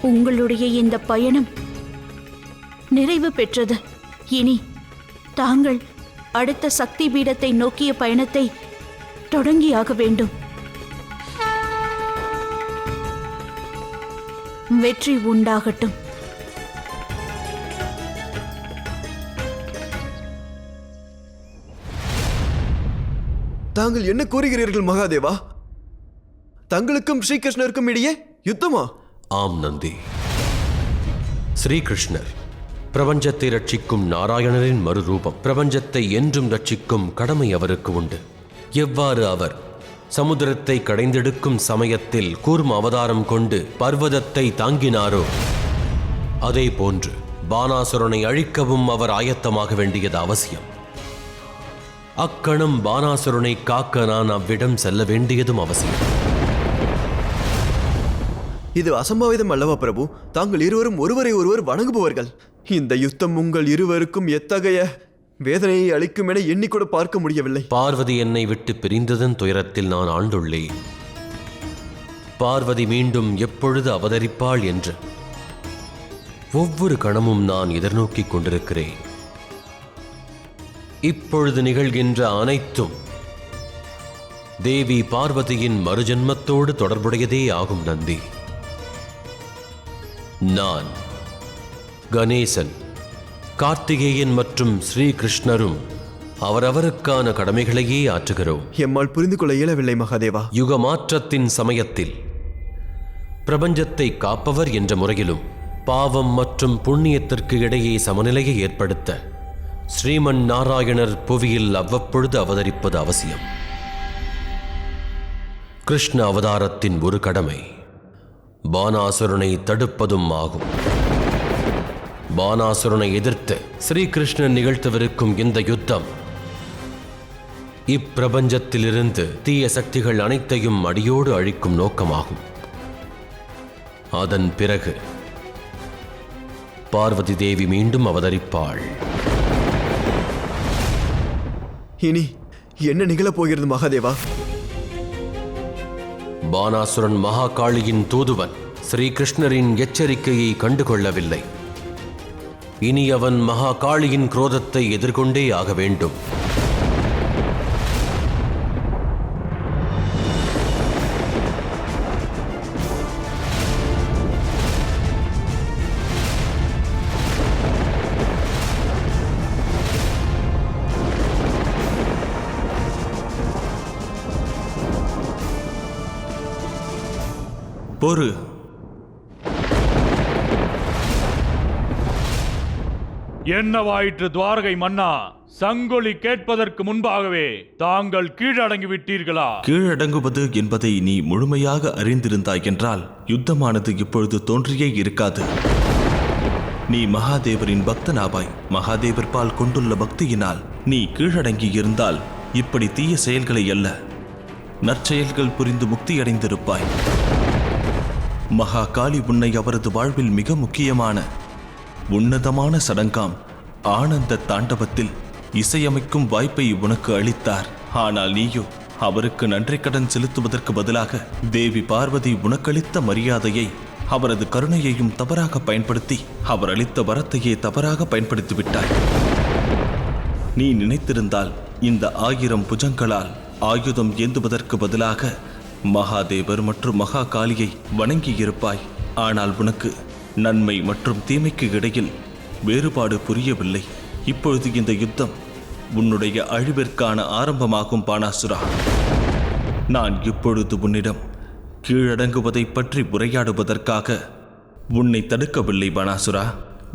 உங்களுடைய இந்த பயணம் நிறைவு பெற்றது. இனி தாங்கள் அடுத்த சக்தி பீடத்தை நோக்கிய பயணத்தை தொடங்கியாக வேண்டும். வெற்றி உண்டாகட்டும். தாங்கள் என்ன கூறுகிறீர்கள் மகாதேவா? தங்களுக்கும் ஸ்ரீகிருஷ்ணருக்கும் இடையே யுத்தமா? ஆம் நந்தி. ஸ்ரீகிருஷ்ணர் பிரபஞ்சத்தை ரட்சிக்கும் நாராயணரின் மறுரூபம். பிரபஞ்சத்தை என்றும் ரட்சிக்கும் கடமை அவருக்கு உண்டு. எவ்வாறு அவர் சமுத்திரத்தை கடைந்தெடுக்கும் சமயத்தில் கூர்ம அவதாரம் கொண்டு பர்வதத்தை தாங்கினாரோ, அதே போன்று பானாசுரனை அழிக்கவும் அவர் ஆயத்தமாக வேண்டியது அவசியம். அக்கணம் பானாசுரனை காக்க நான் அவ்விடம் செல்ல வேண்டியதும் அவசியம். இது அசம்பாவிதம் அல்லவா பிரபு? தாங்கள் இருவரும் ஒருவரை ஒருவர் வணங்குபவர்கள். இந்த யுத்தம் உங்கள் இருவருக்கும் எத்தகைய வேதனையை அளிக்கும் என எண்ணிக்கூட பார்க்க முடியவில்லை. பார்வதி என்னை விட்டு பிரிந்ததன் துயரத்தில் நான் ஆண்டுள்ளேன். பார்வதி மீண்டும் எப்பொழுது அவதரிப்பாள் என்று ஒவ்வொரு கணமும் நான் எதிர்நோக்கிக் கொண்டிருக்கிறேன். இப்பொழுது நிகழ்கின்ற அனைத்தும் தேவி பார்வதியின் மறுஜன்மத்தோடு தொடர்புடையதே ஆகும் நந்தி. நான், கணேசன், கார்த்திகேயன் மற்றும் ஸ்ரீகிருஷ்ணரும் அவரவருக்கான கடமைகளையே ஆற்றுகிறோம். எம்மால் புரிந்து கொள்ள இயலவில்லை மகாதேவா. யுக மாற்றத்தின் சமயத்தில் பிரபஞ்சத்தை காப்பவர் என்ற முறையிலும் பாவம் மற்றும் புண்ணியத்திற்கு இடையே சமநிலையை ஏற்படுத்த ஸ்ரீமன் நாராயணர் புவியில் அவ்வப்பொழுது அவதரிப்பது அவசியம். கிருஷ்ண அவதாரத்தின் ஒரு கடமை பானாசுரனை தடுப்பதும் ஆகும். பானாசுரனை எதிர்த்து ஸ்ரீகிருஷ்ணன் நிகழ்த்தவிருக்கும் இந்த யுத்தம் இப்பிரபஞ்சத்திலிருந்து தீய சக்திகள் அனைத்தையும் அடியோடு அழிக்கும் நோக்கமாகும். அதன் பிறகு பார்வதி தேவி மீண்டும் அவதரிப்பாள். இனி என்ன நிகழப் போகிறது மகாதேவா? பானாசுரன் மகாகாளியின் தூதுவன் ஸ்ரீகிருஷ்ணரின் எச்சரிக்கையை கண்டுகொள்ளவில்லை. இனி அவன் மகாகாளியின் குரோதத்தை எதிர்கொண்டே ஆக வேண்டும். பொறு. என்னவாயிற்று துவாரகை மன்னா? சங்கொலி கேட்பதற்கு முன்பாகவே தாங்கள் கீழடங்கி விட்டீர்களா? கீழடங்குவது என்பதை நீ முழுமையாக அறிந்திருந்தாய் என்றால் யுத்தமானது இப்பொழுது தோன்றியே இருக்காது. நீ மகாதேவரின் பக்தனாவாய். மகாதேவர் பால் கொண்டுள்ள பக்தியினால் நீ கீழடங்கி இருந்தால் இப்படி தீய செயல்களை அல்ல, நற்செயல்கள் புரிந்து முக்தியடைந்திருப்பாய். மகா காளி உன்னை அவரது வாழ்வில் மிக முக்கியமான உன்னதமான சடங்காம் ஆனந்த தாண்டவத்தில் இசையமைக்கும் வாய்ப்பை உனக்கு அளித்தார். ஆனால் நீயோ அவருக்கு நன்றி கடன் செலுத்துவதற்கு பதிலாக தேவி பார்வதி உனக்களித்த மரியாதையை, அவரது கருணையையும் தவறாக பயன்படுத்தி அவர் அளித்த வரத்தையே தவறாக பயன்படுத்திவிட்டாய். நீ நினைத்திருந்தால் இந்த 1000 புஜங்களால் ஆயுதம் ஏந்துவதற்கு பதிலாக மகாதேவர் மற்றும் மகா காளியை வணங்கியிருப்பாய். ஆனால் உனக்கு நன்மை மற்றும் தீமைக்கு இடையில் வேறுபாடு புரியவில்லை. இப்பொழுது இந்த யுத்தம் உன்னுடைய அழிவிற்கான ஆரம்பமாகும் பானாசுரா. நான் இப்பொழுது உன்னிடம் கீழடங்குவதை பற்றி உரையாடுவதற்காக உன்னை தடுக்கவில்லை பானாசுரா.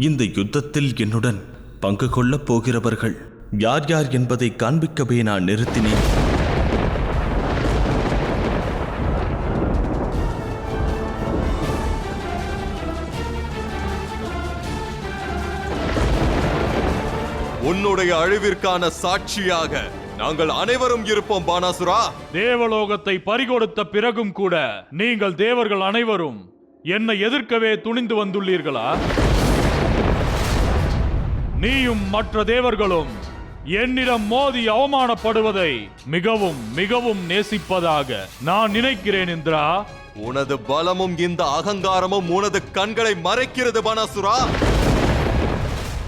இந்த யுத்தத்தில் என்னுடன் பங்கு கொள்ளப் போகிறவர்கள் யார் யார் என்பதை காண்பிக்கவே நான் நிறுத்தினேன். உன்னுடைய அழிவிற்கான சாட்சியாக நாங்கள் அனைவரும் இருப்போம் பானாசுரா. தேவலோகத்தை பறிகொடுத்த பிறகும் கூட நீங்கள் தேவர்கள் அனைவரும் என்னை எதிர்க்கவே துணிந்து வந்துள்ளீர்களா? நீயும் மற்ற தேவர்களும் என்னிடம் மோதி அவமானப்படுவதை மிகவும் மிகவும் நேசிப்பதாக நான் நினைக்கிறேன் இந்திரா. உனது பலமும் இந்த அகங்காரமும் உனது கண்களை மறைக்கிறது பானாசுரா.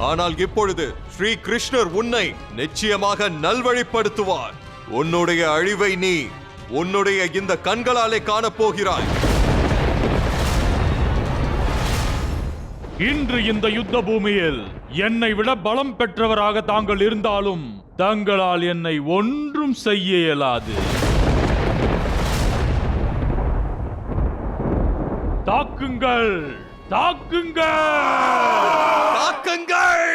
ஆனால் இப்பொழுது ஸ்ரீ கிருஷ்ணர் உன்னை நிச்சயமாக நல்வழிப்படுத்துவார். உன்னுடைய அழிவை நீ உன்னுடைய இந்த கண்களாலே காணப்போகிறாய். இன்று இந்த யுத்த பூமியில் என்னை விட பலம் பெற்றவராக தாங்கள் இருந்தாலும் தங்களால் என்னை ஒன்றும் செய்ய இயலாது. தாக்குங்கள், தாக்குங்கள், தாக்குங்கள்!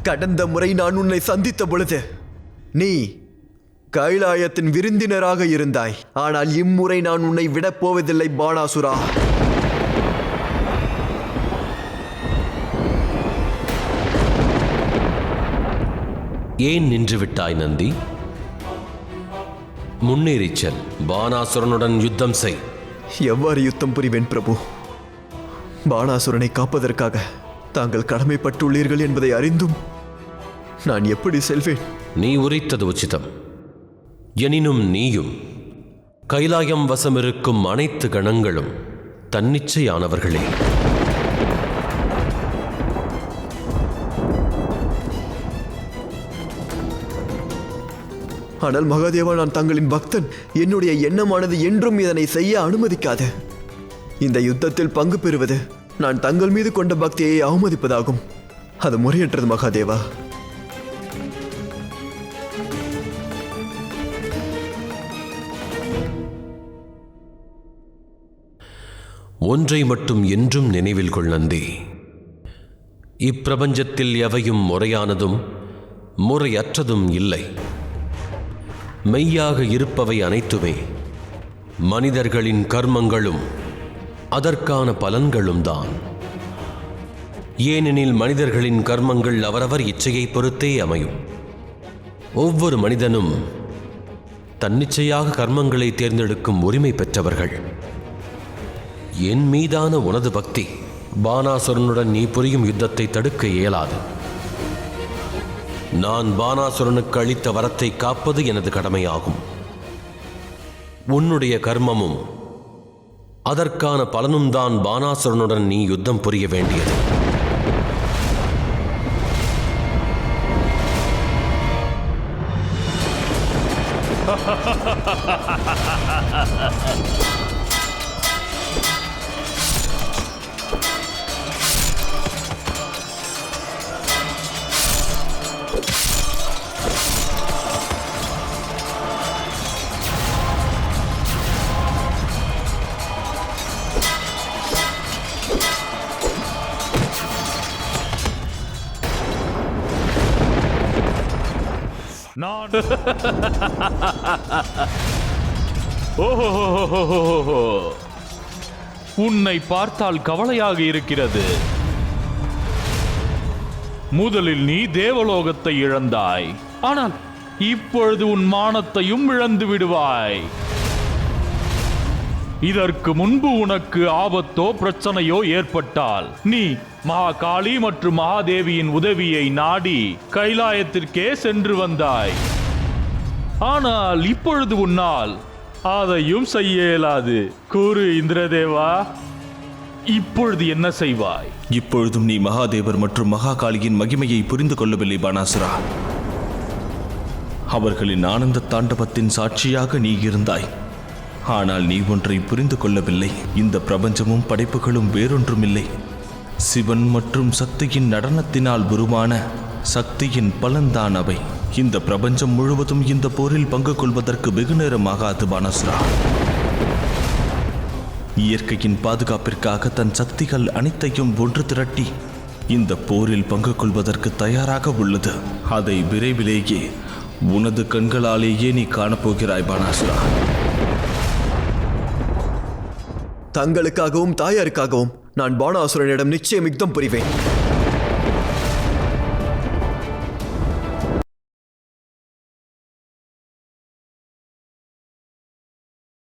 கடந்த முறை நான் உன்னை சந்தித்த பொழுது நீ கைலாயத்தின் விருந்தினராக இருந்தாய். ஆனால் இம்முறை நான் உன்னை விடப் போவதில்லை பானாசுரா. ஏன் நின்று விட்டாய் நந்தி? முன்னேறிச் செல். பானாசுரனுடன் யுத்தம் செய். எவ்வாறு யுத்தம் புரிவேன் பிரபு? பானாசுரனை காப்பதற்காக தாங்கள் கடமைப்பட்டுள்ளீர்கள் என்பதை அறிந்தும் நான் எப்படி செல்வேன்? நீ உரைத்தது உச்சிதம். எனினும் நீயும் கைலாயம் வசமிருக்கும் அனைத்து கணங்களும் தன்னிச்சையானவர்களே. ஆனால் மகாதேவா, நான் தங்களின் பக்தன். என்னுடைய எண்ணமானது என்றும் இதனை செய்ய அனுமதிக்காது. இந்த யுத்தத்தில் பங்கு பெறுவது நான் தங்கள் மீது கொண்ட பக்தியை அவமதிப்பதாகும். அது முறையற்றது மகாதேவா. ஒன்றை மட்டும் என்றும் நினைவில் கொள் நந்தி. இப்பிரபஞ்சத்தில் எவையும் முறையானதும் முறையற்றதும் இல்லை. மெய்யாக இருப்பவை அனைத்துமே மனிதர்களின் கர்மங்களும் அதற்கான பலன்களும் தான். ஏனெனில் மனிதர்களின் கர்மங்கள் அவரவர் இச்சையை பொறுத்தே அமையும். ஒவ்வொரு மனிதனும் தன்னிச்சையாக கர்மங்களை தேர்ந்தெடுக்கும் உரிமை பெற்றவர்கள். என் மீதான உனது பக்தி பானாசுரனுடன் நீ புரியும் யுத்தத்தை தடுக்க இயலாது. நான் பானாசுரனுக்கு அளித்த வரத்தை காப்பது எனது கடமையாகும். உன்னுடைய கர்மமும் அதற்கான பலனும் தான் பானாசுரனுடன் நீ யுத்தம் புரிய வேண்டியது. நான் ஓஹோ, உன்னை பார்த்தால் கவலையாக இருக்கிறது. முதலில் நீ தேவலோகத்தை இழந்தாய், ஆனால் இப்பொழுது உன் மானத்தையும் இழந்து விடுவாய். இதற்கு முன்பு உனக்கு ஆபத்தோ பிரச்சனையோ ஏற்பட்டால் நீ மகாகாளி மற்றும் மகாதேவியின் உதவியை நாடி கைலாயத்திற்கே சென்று வந்தாய். ஆனால் இப்பொழுது உன்னால் அதையும் செய்ய இயலாது. கூறு இந்திரதேவா, இப்பொழுது என்ன செய்வாய்? இப்பொழுதும் நீ மகாதேவர் மற்றும் மகாகாளியின் மகிமையை புரிந்து கொள்ளவில்லை பானாசுரா. அவர்களின் ஆனந்த தாண்டவத்தின் சாட்சியாக நீ இருந்தாய். ஆனால் நீ ஒன்றை புரிந்து கொள்ளவில்லை. இந்த பிரபஞ்சமும் படைப்புகளும் வேறொன்றுமில்லை, சிவன் மற்றும் சக்தியின் நடனத்தினால் உருவான சக்தியின் பலன்தான் அவை. இந்த பிரபஞ்சம் முழுவதும் இந்த போரில் பங்கு கொள்வதற்கு வெகு நேரம் ஆகாது பானாசுரா. இயற்கையின் பாதுகாப்பிற்காக தன் சக்திகள் அனைத்தையும் ஒன்று திரட்டி இந்த போரில் பங்கு கொள்வதற்கு தயாராக உள்ளது. அதை விரைவிலேயே உனது கண்களாலேயே நீ காணப்போகிறாய் பானாசுரா. தங்களுக்காகவும் தாயாருக்காகவும் நான் பானாசுரனிடம் நிச்சயம் யுத்தம் புரிவேன்.